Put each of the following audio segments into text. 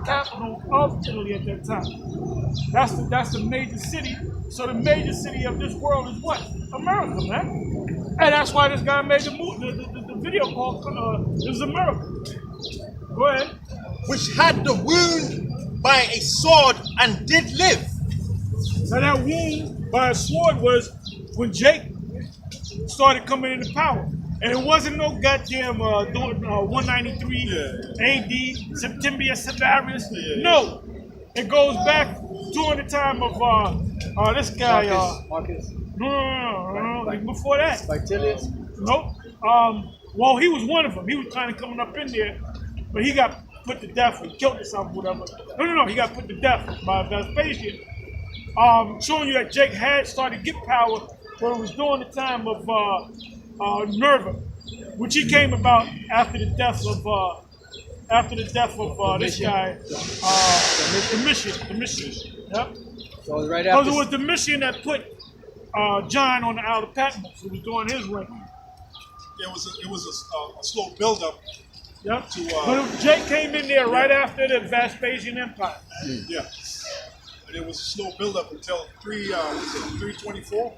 capital of Italy at that time. That's the major city. So the major city of this world is what? America, man. And that's why this guy made the video called "This is America." Go ahead. Which had the wound by a sword and did live. So that wound by a sword was when Jake started coming into power. And it wasn't no goddamn 193 AD, September Severus. No. It goes back during the time of this guy. Marcus. No. Like before that. Vitilius? Nope. Well, he was one of them. He was kind of coming up in there, but he got put to death or killed or something, whatever. No. He got put to death by Vespasian. Showing you that Jake had started to get power, but it was during the time of Nerva, which he came about after the death of this guy, Domitian. Yep. So it was right Because after. it was Domitian that put John on the Isle of Patmos. It was during his reign. It was a slow build-up. Yep. But Jake came in there right after the Vespasian Empire. Yeah. And it was a slow build-up until 324.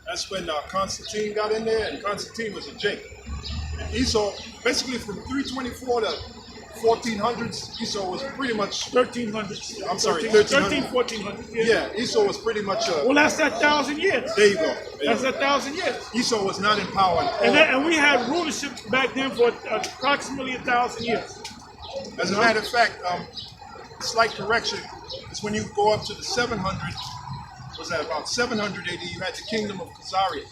That's when Constantine got in there, and Constantine was a Jake. And Esau, basically from 324 to 1400s, Esau was pretty much 1300s. I'm sorry, 1400s. Yeah, Esau was pretty much. Well, that's that 1,000 years. There you go. That's that 1,000 years. Esau was not in power. And we had rulership back then for approximately 1,000 years. As a matter of fact, slight correction is when you go up to the 700. Was that about 700 AD? You had the kingdom of Khazariah.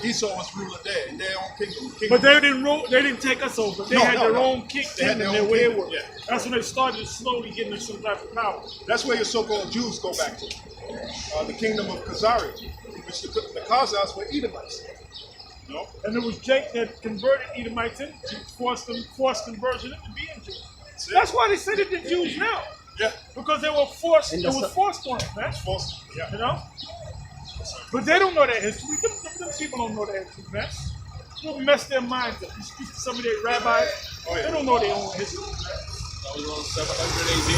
Esau was ruler there in their own kingdom. But they didn't rule. They didn't take us over. They had their own kingdom. They had their own where they kingdom, were. yeah. That's when they started slowly getting some type of power. That's where your so-called Jews go back to. The kingdom of Khazariah, which the Khazars were Edomites. No? And it was Jake that converted Edomites into Jews, forced conversion into being Jews. That's why they said it to Jews now. Yeah. Because they were forced. It was forced on them, man. It's false. Yeah. You know. But they don't know their history. Them people don't know their history, man. They'll mess their minds up. You speak to some of their rabbis, they don't know their own history. That was on 700 AD.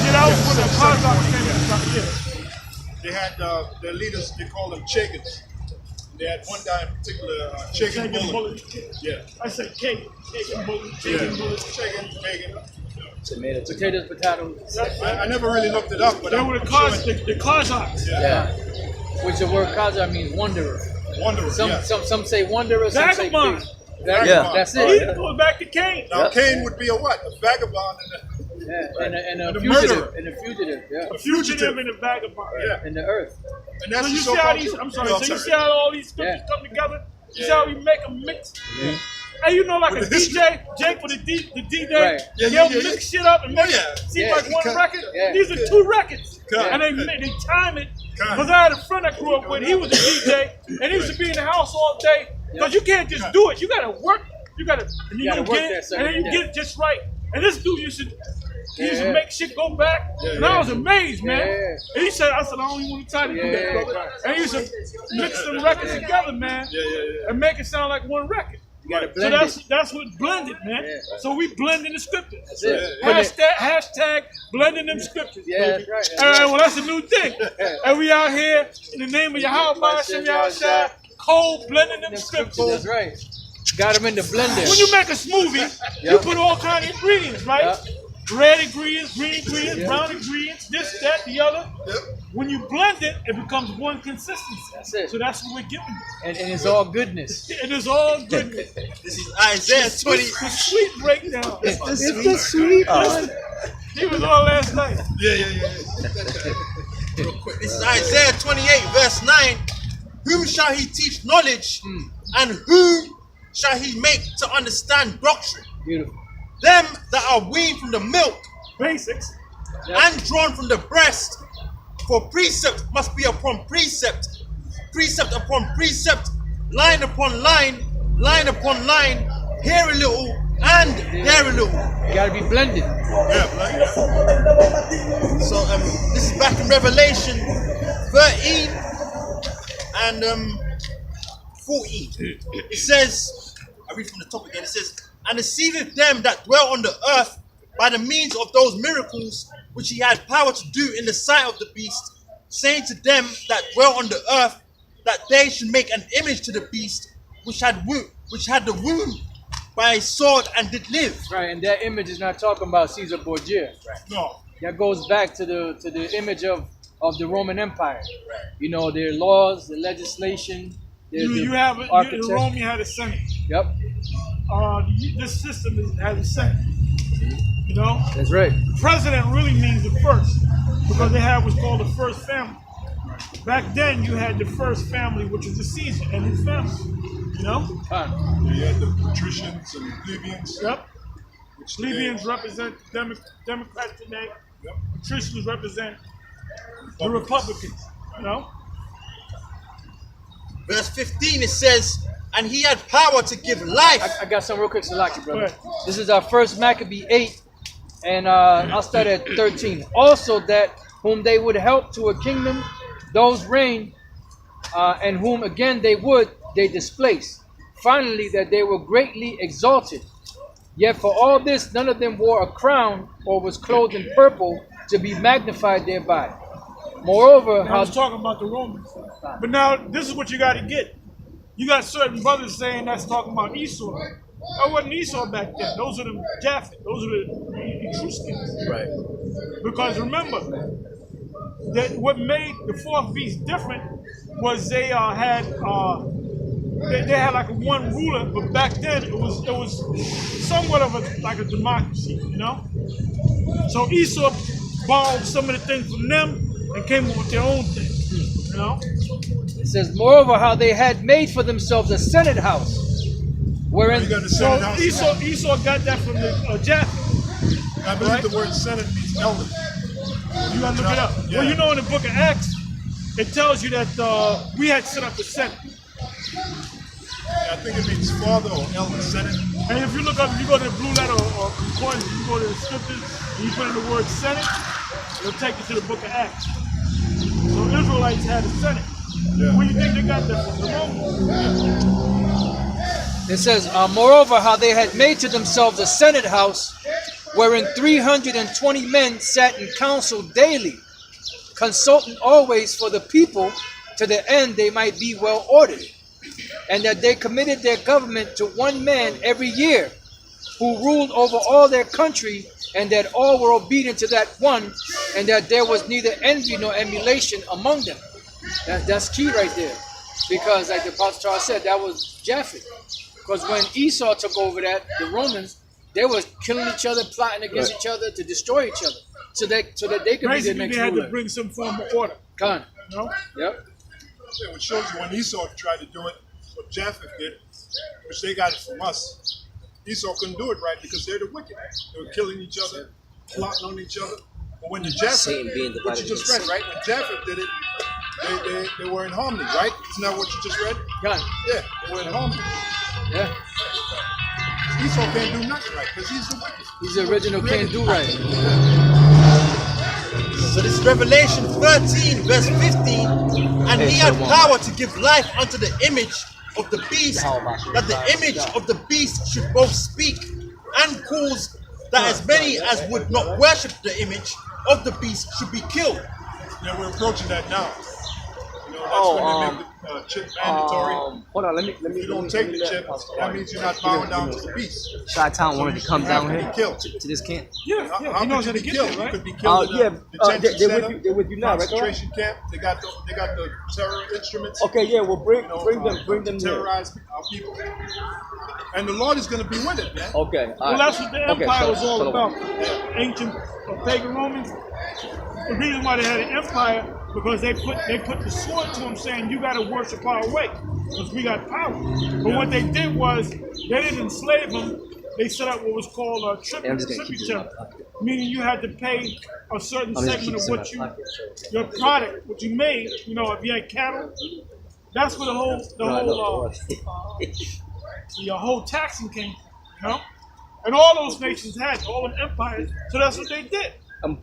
Yeah, that was when the Khazars came in. They had their leaders, they called them Chagins. They had one guy in particular, Chagin Bullet. Yeah. I said Kagan. Kagan Bullet. Chagin Bullet. Chagin. Tomatoes, potatoes. I never really looked it up, but they were the Khazars. Yeah. Which the word Khazar means wanderer. Wanderer. Some say wanderer, some say Vagabond. Vagabond. That's it. He goes back to Cain. Now Cain would be a what? A vagabond and a fugitive. murderer. And a fugitive, yeah. A fugitive and a vagabond. Yeah. In the earth. And that's So the you see how so-called these? Jew. I'm sorry. No, So you see how all these scriptures come together? You see how we make a mix? Yeah. Hey, you know, like With a the history. DJ, Jake with the DJ, Right. they'll mix shit up and make yeah. it seem Yeah. like one record. Yeah. These are two records. Cut. And they time it. Cut. Because I had a friend I grew up with, he was a DJ, and he used to be in the house all day. Because you can't just do it. You got to work. You got to, and you gotta don't work get that it, certain- and then you yeah. get it just right. And this dude used to Yeah. make shit go back. And I was amazed, man. Yeah. And he said, I don't even want to try to do that, Yeah. brother. And he used to mix them records together, man, and make it sound like one record. You gotta So blend it. that's what blended, man. Yeah. So we blending the scriptures. That's it. Hashtag blending them scriptures. Yeah, baby. that's right. All right, well that's a new thing. And we out here in the name of Yahweh Shem Yahushua, cold blending them scriptures. That's right. Got them in the blender. When you make a smoothie, you put all kind of ingredients, right? Yep. Red ingredients, green ingredients, brown ingredients, this, that, the other. Yep. When you blend it, it becomes one consistency. That's it. So that's what we're giving you. And it's all goodness. It is all good. This is Isaiah 20. The sweet breakdown. It's the sweet one. He was on last night. Yeah. Real quick. This is Isaiah 28, verse 9. Whom shall he teach knowledge, and whom shall he make to understand doctrine? Beautiful. Them that are weaned from the milk Basics. and drawn from the breast. For precept must be upon precept, precept upon precept, line upon line, line upon line, here a little and there a little. You gotta be blended. So this is back in Revelation 13 and 14. It says, I read from the top again, it says, and deceiveth them that dwell on the earth by the means of those miracles which he had power to do in the sight of the beast, saying to them that dwell on the earth that they should make an image to the beast which had the wound by a sword and did live. Right, and that image is not talking about Caesar Borgia. Right. No. That goes back to the image of the Roman Empire. You know, their laws, the legislation, You have architecture. Rome. You had a Senate. Yep, This system has a Senate. You know, that's right. president really means the first because they had what's called the first family. Back then, you had the first family, which was the Caesar and his family. You know. You had the patricians and the plebeians. Yep. Which Plebeians represent Democrats today. Yep. Patricians represent the Republicans. You know. Verse 15 it says, and he had power to give life. I got some real quick, Salaki, brother. Go ahead. This is our first Maccabee 8, and I'll start at 13. Also that whom they would help to a kingdom, those reign, and whom again they displace. Finally, that they were greatly exalted. Yet for all this, none of them wore a crown or was clothed in purple to be magnified thereby. Moreover, I was talking about the Romans. But now, this is what you got to get. You got certain brothers saying that's talking about Esau. That wasn't Esau back then. Those are the Japhet. Those are the Etruscans. Right. Because remember, that what made the fourth beast different was they had like a one ruler, but back then it was somewhat of like a democracy, you know. So Esau borrowed some of the things from them and came up with their own thing, you know. it says, moreover, how they had made for themselves a senate house, wherein You got the So Senate House. Esau got that from the Japhet. I believe the word Senate means elder. You gotta look it up. Yeah. Well, you know, in the book of Acts, it tells you that we had set up a Senate. I think it means father or elder Senate. And if you look up, if you go to the blue letter or concordance, you go to the scriptures, and you put in the word Senate, it'll take you to the book of Acts. So Israelites had a Senate. Yeah. Where do you think they got that from? The Romans. it says, moreover, how they had made to themselves a senate house, wherein 320 men sat in council daily, consulting always for the people, to the end they might be well ordered, and that they committed their government to one man every year, who ruled over all their country, and that all were obedient to that one, and that there was neither envy nor emulation among them. That's key right there, because like the Apostle Charles said, that was Japhet. Because when Esau took over that, the Romans, they were killing each other, plotting against each other to destroy each other, so that they could be the Basically, next they had ruler. to bring some form of order. Khan. You know? Yep. Yeah, which shows you when Esau tried to do it, what Japheth did, which they got it from us. Esau couldn't do it right because they're the wicked. They were killing each other, plotting on each other. But when the Japheth, what you just read, right? When Japheth did it, they were in harmony, right? Isn't that what you just read? Khan. Yeah, they were in harmony. Yeah. Esau can't do nothing right because he's the wicked. He's the original can't do right. So this is Revelation 13, verse 15. And he had power to give life unto the image of the beast, that the image of the beast should both speak and cause that as many as would not worship the image of the beast should be killed. Yeah, we're approaching that now. You know, that's when they make the chip mandatory. Hold on, let If me. you don't take the chip, that means you're not bowing down to the beast. Chi-Town wanted to come You have down to be here killed. to this camp. Yeah, How he knows could how you to be get killed? there, You right? could be killed in Yeah, a detention they're center, with you now, right? concentration camp. They got the terror instruments. Okay, yeah, well bring them to there. terrorize our people. And the Lord is going to be with it, man. Okay, Well, that's what the empire was all about. Yeah. Ancient pagan Romans. The reason why they had an empire because they put the sword to them, saying you got to worship our way because we got power. But what they did was they didn't enslave them. They set up what was called a tribute, meaning you had to pay a certain segment of what your product, what you made. You know, if you had cattle, that's where the whole taxing came from, you know? And all those nations had, all the empires, so that's what they did.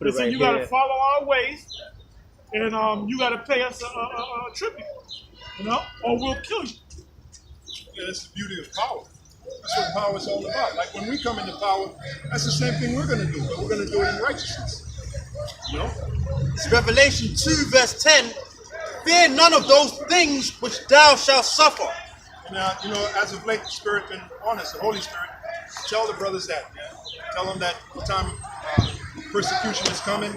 They said, you got to follow our ways, and you got to pay us a tribute, you know, or we'll kill you. Yeah, that's the beauty of power. That's what power is all about. Like when we come into power, that's the same thing we're going to do, but we're going to do it in righteousness. You know? It's Revelation 2 verse 10. Fear none of those things which thou shalt suffer. Now, you know, as of late, the Spirit been on us, the Holy Spirit. Tell the brothers that, man. Tell them that the time of persecution is coming.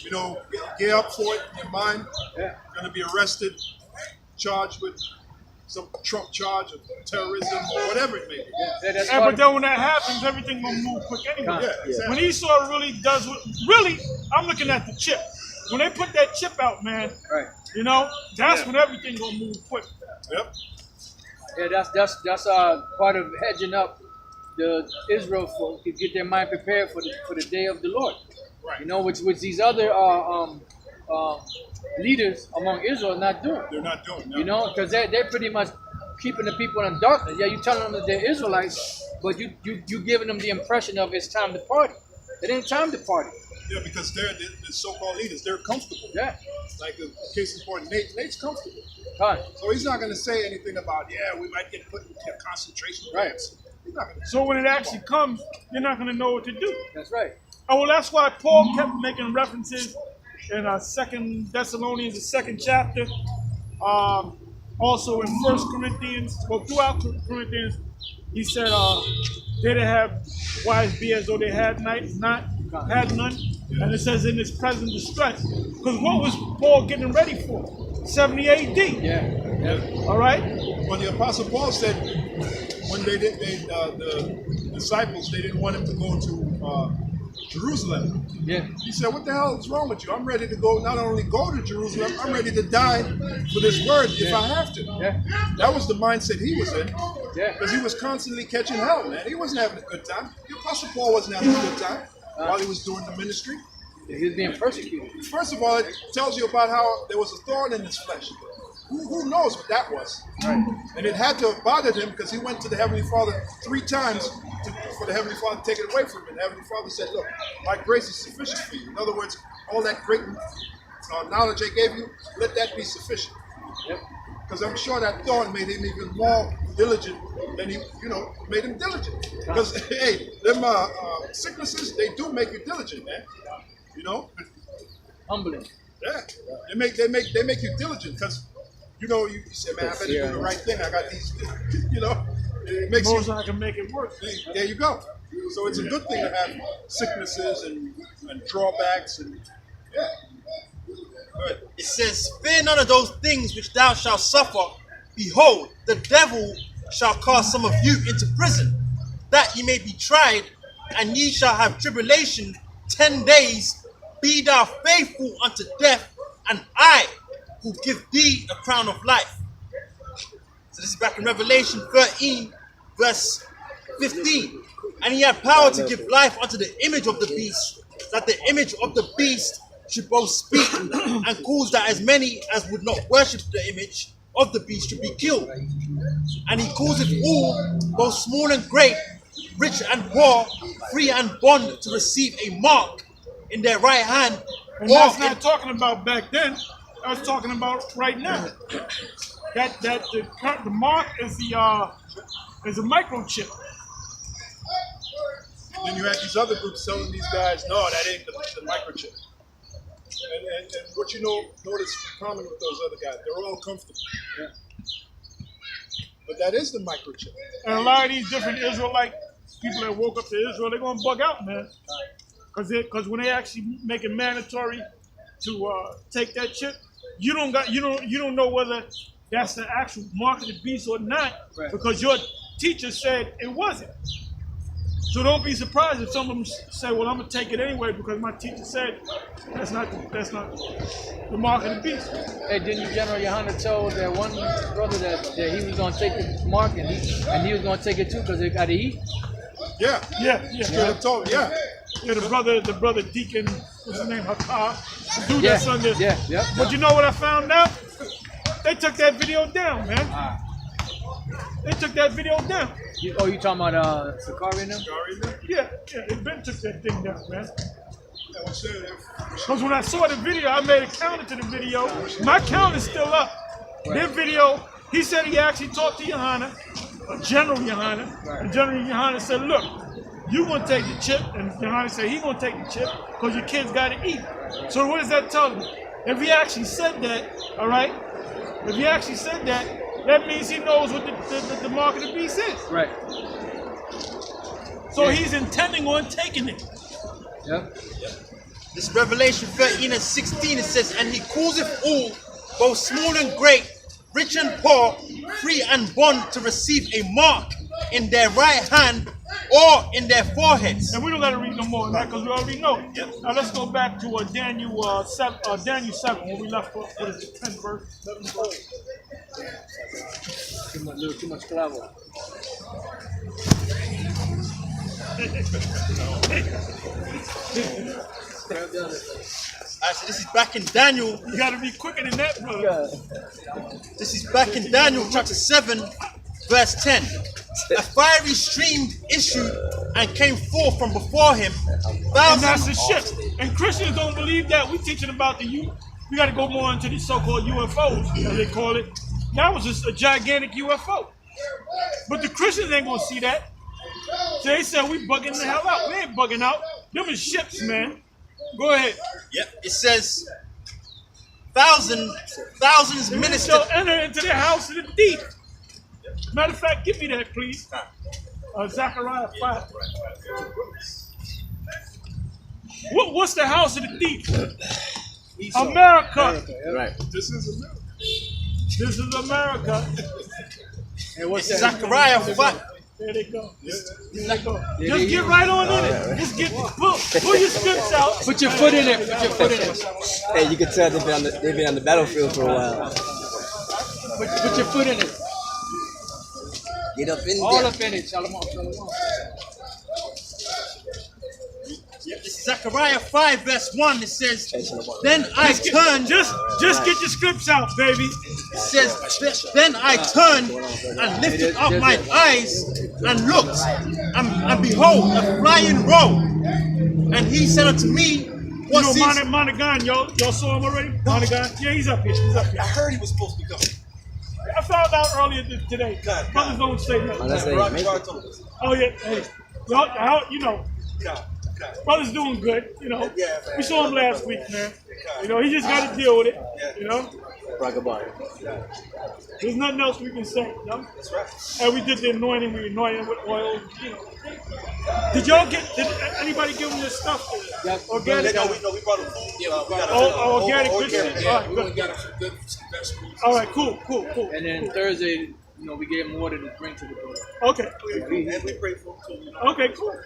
You know, get up for it in your mind. Going to be arrested, charged with some Trump charge of terrorism, or whatever it may be. Yeah, but then when that happens, everything gonna move quick anyway. Yeah, exactly. When Esau really does what, really, I'm looking at the chip. When they put that chip out, man, Right. you know, that's when everything gonna move quick. Yep. Yeah, that's part of hedging up the Israel folk to get their mind prepared for the day of the Lord. Right. You know, which these other leaders among Israel are not doing. They're not doing that. You know, because they're pretty much keeping the people in darkness. Yeah, you telling them that they're Israelites, but you giving them the impression of it's time to party. It ain't time to party. Yeah, because they're the so-called leaders. They're comfortable. Yeah. Like the case in point, Nate's comfortable. Right. So he's not going to say anything about, we might get put in concentration camps. He's not going to. So when it actually comes, you're not gonna know what to do. That's right. Oh, well, that's why Paul kept making references in 2 Thessalonians, the 2nd chapter. Also in 1 Corinthians, well, throughout Corinthians, he said, they that have wives be as though they had none. And it says in this present distress. Because what was Paul getting ready for? 70 AD. Yeah. All right? Well, the Apostle Paul said when the disciples, they didn't want him to go to Jerusalem. Yeah. He said, what the hell is wrong with you? I'm ready to go, not only go to Jerusalem, I'm ready to die for this word if I have to. Yeah. That was the mindset he was in. Yeah. Because he was constantly catching hell, man. He wasn't having a good time. The Apostle Paul wasn't having a good time while he was doing the ministry. He was being persecuted. First of all, it tells you about how there was a thorn in his flesh. Who knows what that was? Right. And it had to have bothered him because he went to the Heavenly Father 3 times for the Heavenly Father to take it away from him. And the Heavenly Father said, look, my grace is sufficient for you. In other words, all that great knowledge I gave you, let that be sufficient. Yep. Because I'm sure that thorn made him even more diligent than he, made him diligent. Because, hey, them sicknesses, they do make you diligent, man. You know? Humbling. Yeah. They make you diligent because, you say, man, I better do the right thing. I got these, it makes Most you. I can make it work. There you go. So it's a good thing to have sicknesses and drawbacks and Good. It says, fear none of those things which thou shalt suffer. Behold, the devil shall cast some of you into prison, that ye may be tried, and ye shall have tribulation 10 days. Be thou faithful unto death, and I will give thee a crown of life. So this is back in Revelation 13, verse 15. And he had power to give life unto the image of the beast, that the image of the beast should both speak and cause that as many as would not worship the image of the beast should be killed. And he causeth all, both small and great, rich and poor, free and bond, to receive a mark in their right hand. And that's not talking about back then. I was talking about right now. That the mark is a microchip. Then you had these other groups telling these guys, no, that ain't the microchip. And what notice common with those other guys, they're all comfortable. Yeah. But that is the microchip. And a lot of these different Israelite people that woke up to Israel, they're gonna bug out, man. Because when they actually make it mandatory to take that chip, you don't know whether that's the actual mark of the beast or not, right, because your teacher said it wasn't. So don't be surprised if some of them say, "Well, I'm gonna take it anyway because my teacher said that's not the mark of the beast." Hey, didn't you, General Yohana, told that one brother that he was gonna take the mark and he was gonna take it too because they got to eat? Yeah. Straight up told, yeah. Yeah, the brother Deacon, what's his name, Hakar, the dude Yeah, that's under. yeah. But you know what I found out? They took that video down, man. They took that video down. You talking about Sakari now? Yeah, they been took that thing down, man. Yeah, well, sure, Because when I saw the video, I made a counter to the video. My count is still up. Their video, he said he actually talked to Johanna. a general, Your Honor. And General Your Honor said, look, you gonna take the chip, and Your Honor said he gonna take the chip because your kids gotta eat. So what does that tell you? If he actually said that, all right, if he actually said that, that means he knows what the mark of the beast is. Right. So he's intending on taking it. Yep. This Revelation 13 and 16, it says, and he causeth all, both small and great, rich and poor, free and bond, to receive a mark in their right hand or in their foreheads. And we don't got to read no more of that because we already know. Now let's go back to Daniel 7, when we left off. What is it, 10 verse? 7 verse? Too much clavo. Alright, so this is back in Daniel. You got to be quicker than that, brother. This is back in Daniel chapter 7, verse 10. A fiery stream issued and came forth from before him. And that's the Thousands. ship. And Christians don't believe that. We're teaching about the U. We got to go more into these so-called UFOs, as they call it. That was just a gigantic UFO. But the Christians ain't going to see that. So they said we bugging the hell out. We ain't bugging out. Them is ships, man. Go ahead. Yep, it says thousands And ministered. shall enter into the house of the deep. Matter of fact, give me that, please. Zechariah 5. What's the house of the deep? America. Right. This is America. This is America. And what's It's that? Zechariah 5. There they go. There they go. There Just they get go. right on in it. Just get pull your scripts out. Put your foot in it. Put your foot in it. Hey, you can tell they've been on the battlefield for a while. Put your foot in it. Get up in All there. up in it. Shalom. Shalom. This is Zechariah 5, verse 1. It says, then I turned. Just get your scripts out, baby. It says, then I turned and lifted up my eyes and looked, and behold, a flying roe. And he said unto me, what You know, seest Monaghan, y'all saw him already? Monaghan? Yeah, he's up here. He's up here. I heard he was supposed to be coming. I found out earlier today. Brothers don't say Oh, nothing. that's it. Rock Make Jar it. told us. Oh, yeah. Hey, y'all, you know, God. brother's doing good, you know. Yeah, man. We saw him last week, man. You know, he just got to deal with it, you know. Rock a bar. There's nothing else we can say, you know. That's right. And we did the anointing, we anointed him with oil, you know. Did anybody give him this stuff? Organic? We brought him food. Yeah, we got Organic Christian? All right, good. got some good vegetables. All right, cool. And then Thursday, we gave him water to drink to the brother. Okay. And we pray for him too. Okay, cool.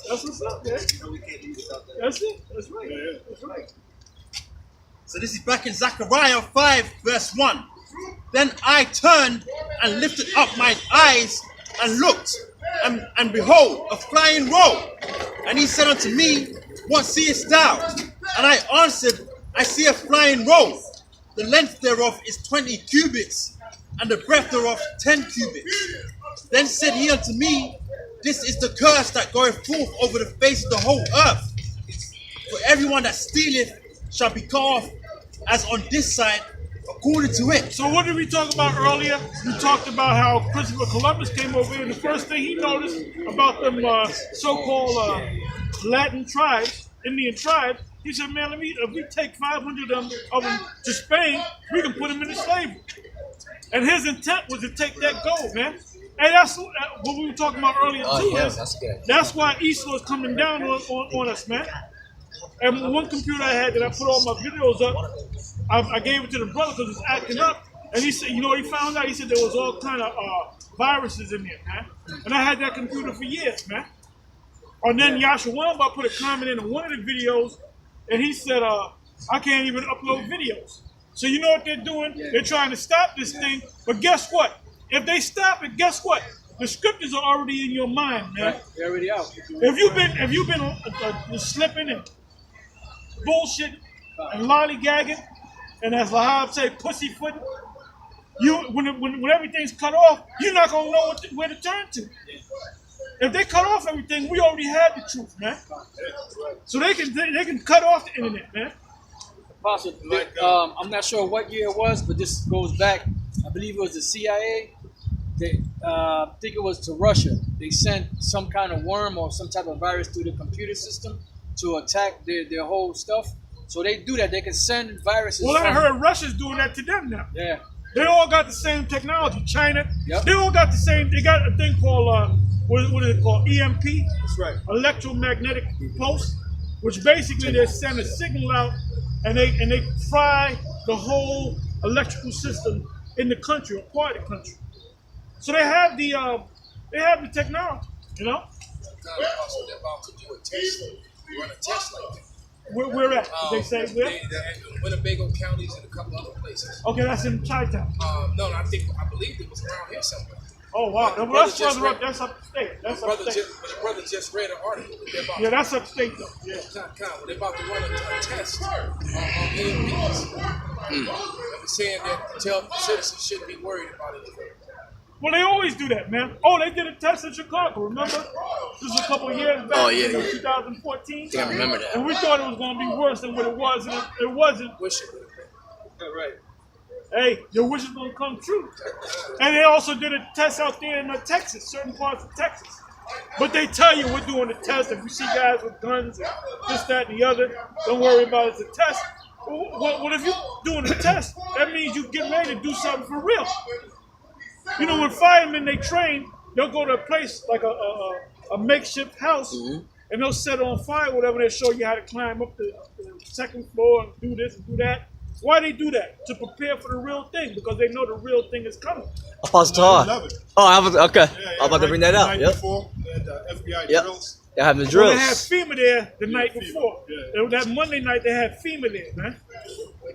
That's what's up, man. We can't leave without that. That's it. That's right. That's right. So this is back in Zechariah 5, verse 1. Then I turned and lifted up my eyes and looked, and behold, a flying roe. And he said unto me, what seest thou? And I answered, I see a flying roe. The length thereof is 20 cubits, and the breadth thereof 10 cubits. Then said he unto me, this is the curse that goeth forth over the face of the whole earth. For everyone that stealeth shall be cut off as on this side, according to it. So what did we talk about earlier? We talked about how Christopher Columbus came over here, and the first thing he noticed about them so-called Latin tribes, Indian tribes, he said, man, if we take 500 of them to Spain, we can put them into slavery. And his intent was to take that gold, man. And that's what we were talking about earlier too. That's good. That's why Esau is coming down on us, man. And one computer I had that I put all my videos up, I gave it to the brother because it's acting up. And he said, you know what he found out? He said there was all kind of viruses in there, man. And I had that computer for years, man. And then Yasha Wamba put a comment in one of the videos, and he said, I can't even upload videos. So you know what they're doing? They're trying to stop this thing. But guess what? If they stop it, guess what? The scriptures are already in your mind, man. Right. They're already out. If you've been slipping and bullshit and lollygagging, and as Lahab say, pussyfooting, when everything's cut off, you're not gonna know where to turn to. If they cut off everything, we already had the truth, man. So they can cut off the internet, man. Apostle, I'm not sure what year it was, but this goes back. I believe it was the CIA. I think it was to Russia. They sent some kind of worm or some type of virus through the computer system to attack their whole stuff. So they do that. They can send viruses. Well, I heard Russia's doing that to them now. Yeah. They all got the same technology. China, Yep. they all got the same. They got a thing called what is it called? EMP. That's right. Electromagnetic pulse, which basically they send a signal out, and they fry the whole electrical system in the country or part of the country. So they have the technology, you know. Also, they're about to do a test. Run a test like that. Where at? They say where? They're in Winnebago counties and a couple other places. Okay, that's in Chi-Town. No, I believe it was around here somewhere. Oh wow, well, that's further up. That's upstate. That's upstate. My brother just read an article. Yeah, that's upstate though. Yeah. They're about to run a test on EMPs. And they're saying that the citizens shouldn't be worried about it. Well, they always do that, man. Oh, they did a test in Chicago, remember? This was a couple of years back. Oh, yeah, in yeah. 2014. I remember that. And we thought it was going to be worse than what it was, and it wasn't. Wish it would have been. Right. Hey, your wish is going to come true. And they also did a test out there in Texas, certain parts of Texas. But they tell you we're doing a test. If you see guys with guns and this, that, and the other, don't worry about it. It's a test. Well, if you're doing a test, that means you get ready to do something for real. You know, when firemen, they train, they'll go to a place like a makeshift house, and they'll set it on fire, whatever. They'll show you how to climb up the second floor and do this and do that. Why they do that? To prepare for the real thing, because they know the real thing is coming. Apostle I Todd. love it. Oh, I was okay. Yeah, I was about to bring that the up. night Yep. before, they had FBI Yep. drills. They're having the Well, drills. they had FEMA there the night FEMA, before. yeah. That Monday night, they had FEMA there, man.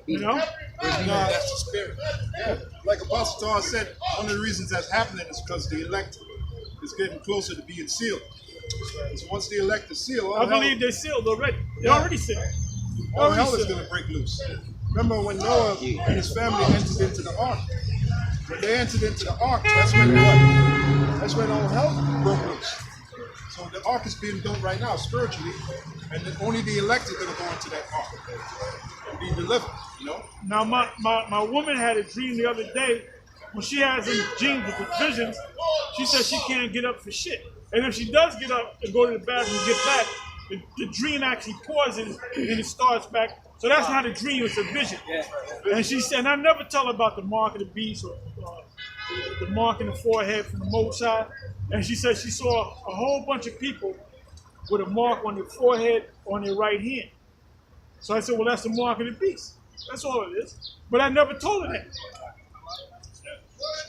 You know? That's the spirit. Yeah, like Apostle Todd said, one of the reasons that's happening is because the elect is getting closer to being sealed. So once the elect is sealed, I believe they're sealed already. They already sealed. all hell is going to break loose. Remember when Noah and his family entered into the ark? When they entered into the ark, that's when what? That's when all hell broke loose. So the ark is being built right now spiritually, and then only the elect are going to go into that ark and be delivered. You know. Now, my woman had a dream the other day. When she has them dreams with visions, she says she can't get up for shit. And if she does get up and go to the bathroom and get back, the dream actually pauses and it starts back. So that's not a dream, it's a vision. And she said, and I never tell her about the mark of the beast or the mark in the forehead from the Most High. And she said she saw a whole bunch of people with a mark on their forehead on their right hand. So I said, well, that's the mark of the beast. That's all it is. But I never told her that.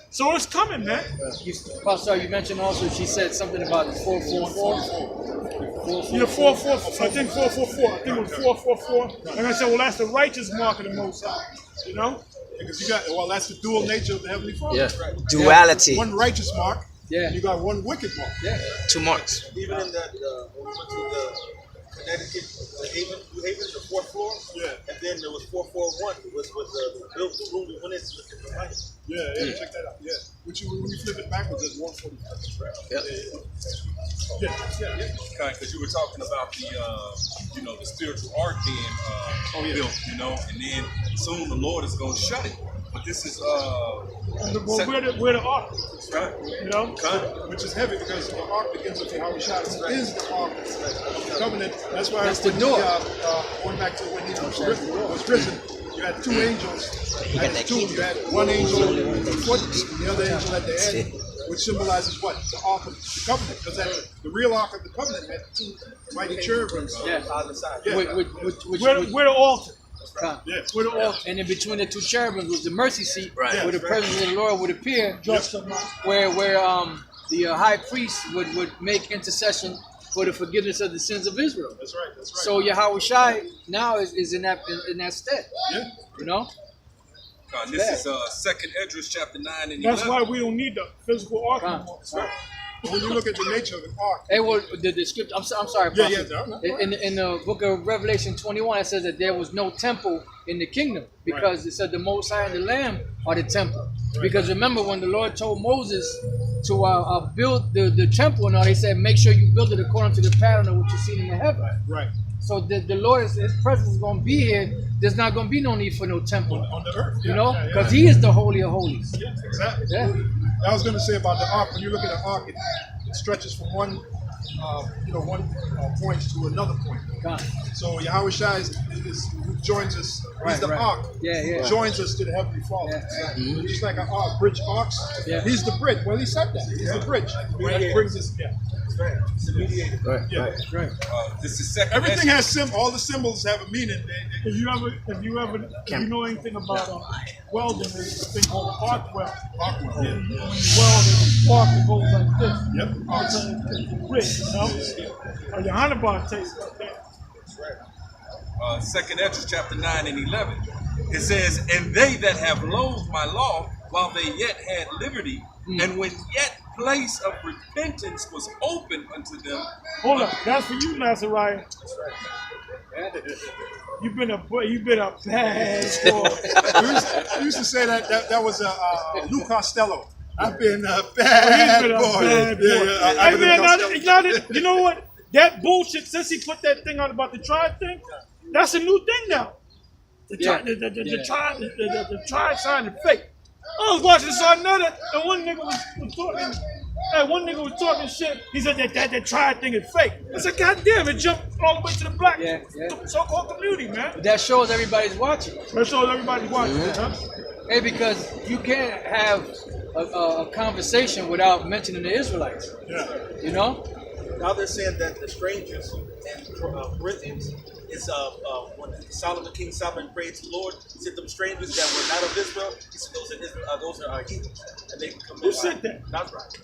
So it's coming, man. Pastor, you mentioned also she said something about 444. Yeah, 444. I think 444. I think it was 444. And I said, well, that's the righteous mark of the Most High. You know? Because you got, well, that's the dual nature of the Heavenly Father. Yeah. Right. Duality. One righteous mark, Yeah. and you got one wicked mark. Yeah. 2 marks. Even in that, when we went to the Connecticut, New Haven, the 4th floor. Yeah. And then there was 441, was with the room we went into with the light. Yeah, check that out. Yeah. When you flip it backwards, it's 145. Yep. Yeah. Because you were talking about the, the spiritual ark being built, and then soon the Lord is going to shut it. But this is Well, we're the ark. right. You know? Which is heavy because the ark begins with Yahweh Shai. It is the ark of the covenant. That's why That's the when door. Going back to when he was risen, you had 2 angels. You had one angel at the foot and the other angel at the end, which symbolizes what? The ark of the covenant. Because the real ark of the covenant had 2 mighty cherubims on either side. Yeah. We're the altar. Yeah. We're the altar. And in between the 2 cherubims was the mercy seat, Right. where the presence of the Lord would appear, where the high priest would make intercession for the forgiveness of the sins of Israel. That's right. So Yahweh Shai now is in that stead. Yeah. You know? This is 2nd Esdras chapter 9 and 11. That's why we don't need the physical ark anymore. But when you look at the nature of the ark, Hey, well, the script. I'm sorry. Yeah, Pastor. In the book of Revelation 21, it says that there was no temple in the kingdom because it said the Most High and the Lamb are the temple. Because remember when the Lord told Moses to build the temple, and all, he said, make sure you build it according to the pattern of what you see in the heaven. right, So the Lord, His presence is going to be here. There's not going to be no need for no temple. on the earth. You know, because He is the Holy of Holies. Yeah, exactly. Yeah. I was going to say about the ark. When you look at the ark, it stretches from one point to another point. God. So Yahweh Shai is who joins us. He's the ark. Yeah. Joins us to the Heavenly Father. Yeah. Just like an ark, bridge arcs. Yeah. He's the bridge. Well, he said that. He's the bridge. That brings us. Yeah. It's the mediator. Right. This is second. Everything has all the symbols have a meaning. If you know anything about welding, there's a thing called arc weld. Arc weld. When you weld, there's a spark that goes like this. Yep. It's a bridge, you know? Or your Hannibal tastes like that. Second Ezra chapter 9 and 11. It says, and they that have loathed my law while they yet had liberty, and when yet place of repentance was open unto them. Hold up, that's for you, Nazariah. You've been a bad boy. We used to say that was Lou Costello. I've been a bad boy. Hey man, you know what? That bullshit, since he put that thing out about the tribe thing, that's a new thing now. The tribe sounded fake. I was watching this on another, and one nigga was talking. Hey, one nigga was talking shit. He said that tribe thing is fake. I said, God damn, it jumped all the way to the black so-called community, man. That shows everybody's watching. That shows everybody's watching, huh? Hey, because you can't have a conversation without mentioning the Israelites. Yeah. You know? Now they're saying that the strangers in Corinthians is when King Solomon prayed to the Lord, he said them strangers that were not of Israel, he said those are heathens, and they can come in. Who said that? That's right.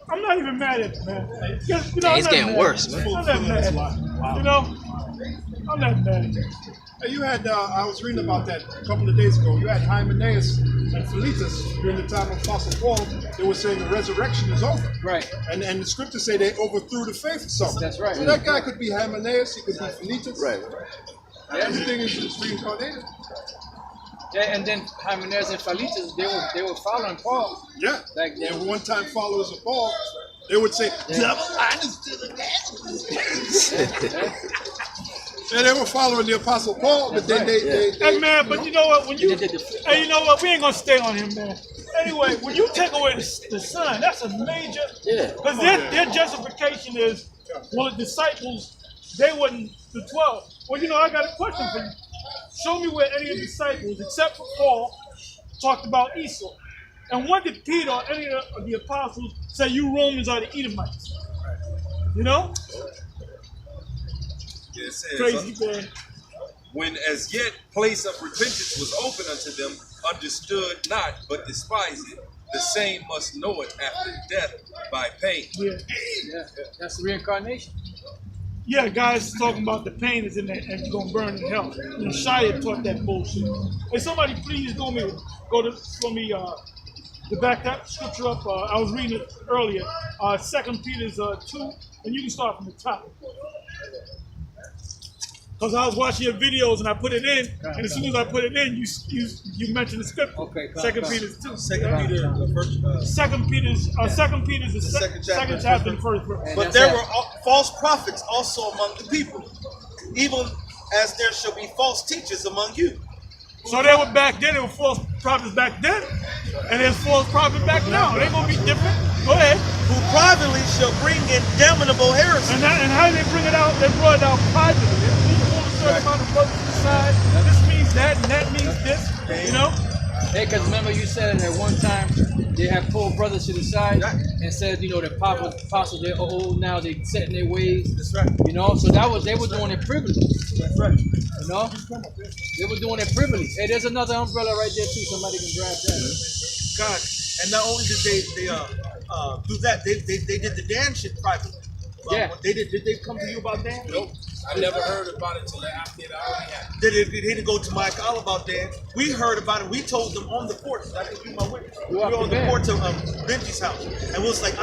I'm not even mad at it, man. It's getting worse, man. I'm not mad. You know? I'm not mad. Hey, you had, I was reading about that a couple of days ago. You had Hymenaeus and Philetus during the time of Apostle Paul. They were saying the resurrection is over. Right. And the scriptures say they overthrew the faith of some. That's right. So that guy could be Hymenaeus, he could be Philetus. Right. Everything is reincarnated. Yeah, and then Hymenaeus and Philetus, they were following Paul. Yeah. Back then. They were one-time followers of Paul. They would say, double minus to the And they were following the Apostle Paul, but then they Hey man, but you know what? When you you know what? We ain't gonna stay on him, man. Anyway, when you take away the son, that's a major. Yeah. Because their justification is, well, the disciples, they wasn't the 12. Well, you know, I got a question for you. Show me where any of the disciples, except for Paul, talked about Esau. And when did Peter or any of the apostles say you Romans are the Edomites? You know? It says, Crazy, man. when as yet place of repentance was open unto them, understood not, but despised it, the same must know it after death by pain. Yeah. That's the reincarnation. Yeah, guys talking about the pain is in there and you're gonna burn in hell. You know, Shia taught that bullshit. Hey, somebody please go to back that scripture up. I was reading it earlier. 2 Peter's 2, and you can start from the top. Because I was watching your videos and I put it in, and as soon as I put it in, you mentioned the scripture. Okay, 2 Peter's 2. 2 Peter, the first. 2 Peter's the second chapter, and first verse. But there were false prophets also among the people, even as there shall be false teachers among you. So they were back then, there were false prophets back then, and there's false prophets back now. They're going to be different. Go ahead. Who privately shall bring in damnable heresy. And how do they bring it out? They brought it out privately. People want a certain amount of brothers to decide. This means that, and that means this, you know? Hey, because remember you said at one time they have pulled brothers to the side and said, you know, the apostles, they're old now, they set in their ways. That's right. You know, so they were doing it privately. That's right. You know? They were doing it privately. Hey, there's another umbrella right there too. Somebody can grab that. God. And not only did they do that, they did the Dan shit privately. Yeah. Did they come to you about Dan? Nope. I never heard about it until after it already happened. They didn't go to Mike all about Dan. We heard about it. We told them on the porch. I can be my witness. We were on the porch of Benji's house. And we was like,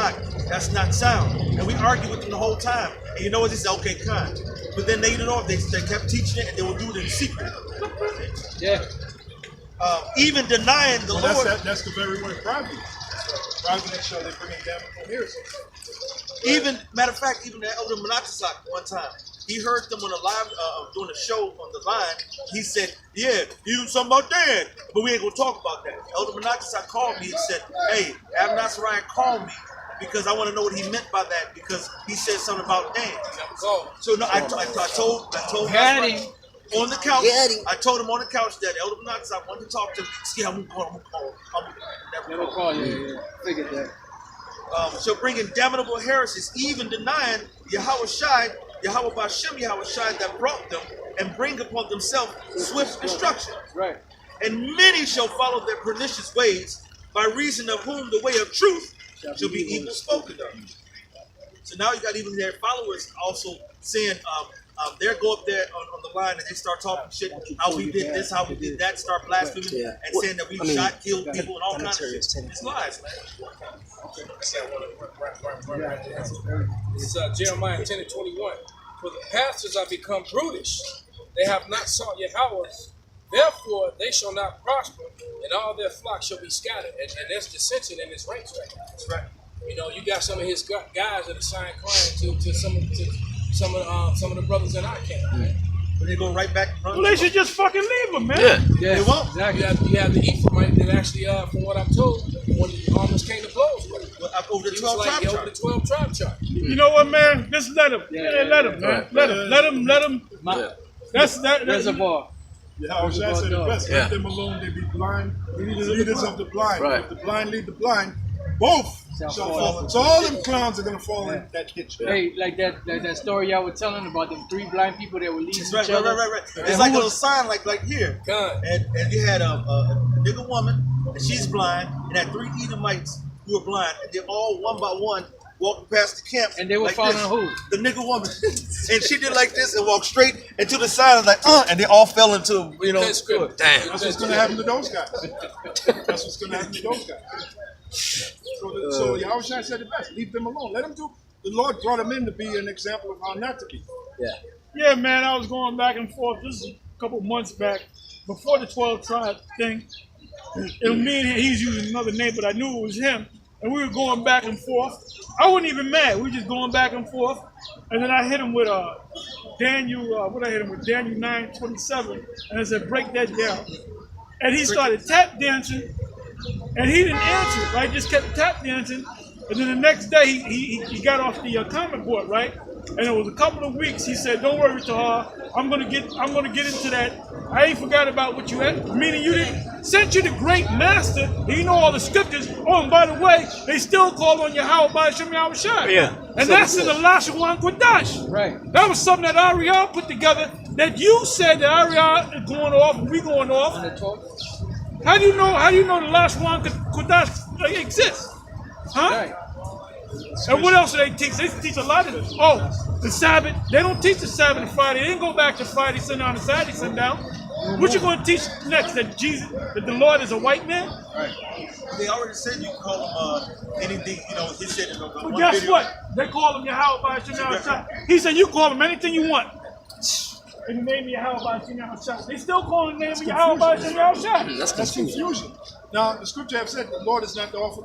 that's not sound. And we argued with them the whole time. And you know what? They said, okay, kind. But then they kept teaching it and they would do it in secret. Yeah. Even denying the Lord. That's the very word private. Privately shall they bring in damnable heresy. Even, matter of fact, even that Elder Monatizak one time, he heard them on the live, doing a show on the line. He said, yeah, you something about Dan, but we ain't gonna talk about that. Elder Menachesai called me and said, hey, Abner Ryan called me because I want to know what he meant by that because he said something about Dan. So no, I told Daddy. on the couch. I told him on the couch that Elder Menachesai wanted to talk to him. Yeah, I'm gonna call. Never call you. Yeah. Figured that. So bringing damnable heresies, even denying Yahweh Shai, Yahweh Bashem, Yahweh Shai that brought them, and bring upon themselves swift destruction. Right. And many shall follow their pernicious ways, by reason of whom the way of truth shall be evil spoken of. So now you got even their followers also saying, they go up there on the line and they start talking shit, how we did this, how we did that, start blaspheming and saying that we shot, killed people and all kinds of shit. It's lies, man. It's Jeremiah 10:21. For the pastors are become brutish. They have not sought Yahweh. Therefore, they shall not prosper, and all their flocks shall be scattered. And there's dissension in his ranks right now. That's right. You know, you got some of his guys that are signed client to some of the brothers in our camp. Man. But they go right back. Well, they should just fucking leave them, man. Yeah. They won't. Exactly. You have the Ephraimite that actually, from what I'm told, when it almost came to blows with it. Over the He 12 was tribe like, over chart. the 12 tribe chart. You know what, man? Just let him. Yeah, let him, man. Let him. That's that. Reservoir. Yahweh Shai said it best. Let them alone, they be blind. Leaders of the blind. Right. If the blind lead the blind, both shall fall. So all them clowns are going to fall in that ditch. Hey, like that story y'all were telling about them 3 blind people that were leading each Right. other. It's like a little sign like here. God. And you had a nigga woman, and she's blind, and had 3 Edomites who were blind, and they're all one by one walking past the camp. And they were like following this. who? The nigga woman. And she did like this and walked straight into the side, like, and they all fell into, Damn. That's what's going to happen to those guys. That's what's going to happen to those guys. So Yahweh Shai said it best. Leave them alone. Let them do. The Lord brought them in to be an example of how not to be. Yeah, man, I was going back and forth. This is a couple months back, before the 12 tribe thing. It was me and him. He's using another name, but I knew it was him. And we were going back and forth. I wasn't even mad. We were just going back and forth. And then I hit him with Daniel 9:27. And I said, break that down. And he started tap dancing. And he didn't answer, right? Just kept tap dancing. And then the next day, he got off the comment board, right? And it was a couple of weeks. He said, "Don't worry, Tahar. I'm gonna get into that. I ain't forgot about what you had. Meaning you didn't sent you the great master. And you know all the scriptures. Oh, and by the way, they still call on Yahweh by Shem Yahweh Shai. Yeah. And that's in the Lashawan Kodash. Right. That was something that Ariel put together. That you said that Ariel is going off and we going off. How do you know the Lashawan Kodash exists? Huh? Right. And what else do they teach? They teach a lot of this. Oh, the Sabbath. They don't teach the Sabbath and Friday. They didn't go back to Friday, sundown, and Saturday, sundown. What you going to teach next? That the Lord is a white man? Right. They already said you can call him anything. You know, he said in Well, guess video. what? They call him Yahweh by Shem Yahweh Shai. He said you call him anything you want. And the name of Yahweh by Shem Yahweh Shai. They still call the name of Yahweh by Shem Yahweh Shai. That's confusion. Now, the scripture have said the Lord is not the author